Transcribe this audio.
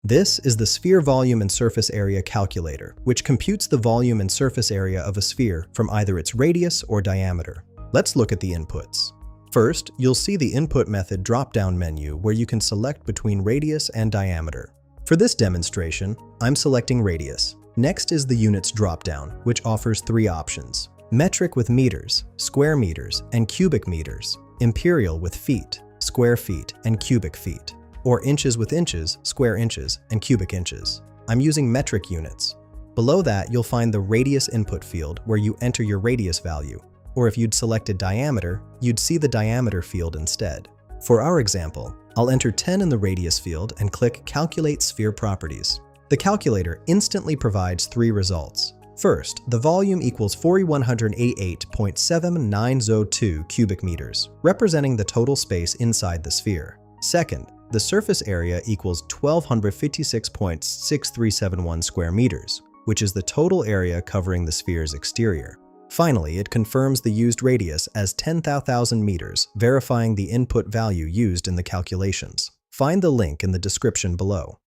This is the sphere volume and surface area calculator, which computes the volume and surface area of a sphere from either its radius or diameter. Let's look at the inputs. First, you'll see the input method drop-down menu where you can select between radius and diameter. For this demonstration, I'm selecting radius. Next is the units drop-down, which offers 3 options: metric with meters, square meters, and cubic meters, imperial with feet, square feet, and cubic feet, or inches with inches, square inches, and cubic inches. I'm using metric units. Below that, you'll find the radius input field where you enter your radius value, or if you'd selected diameter, you'd see the diameter field instead. For our example, I'll enter 10 in the radius field and click Calculate Sphere Properties. The calculator instantly provides 3 results. First, the volume equals 4,188.7902 cubic meters, representing the total space inside the sphere. Second, the surface area equals 1,256.6371 square meters, which is the total area covering the sphere's exterior. Finally, it confirms the used radius as 10,000 meters, verifying the input value used in the calculations. Find the link in the description below.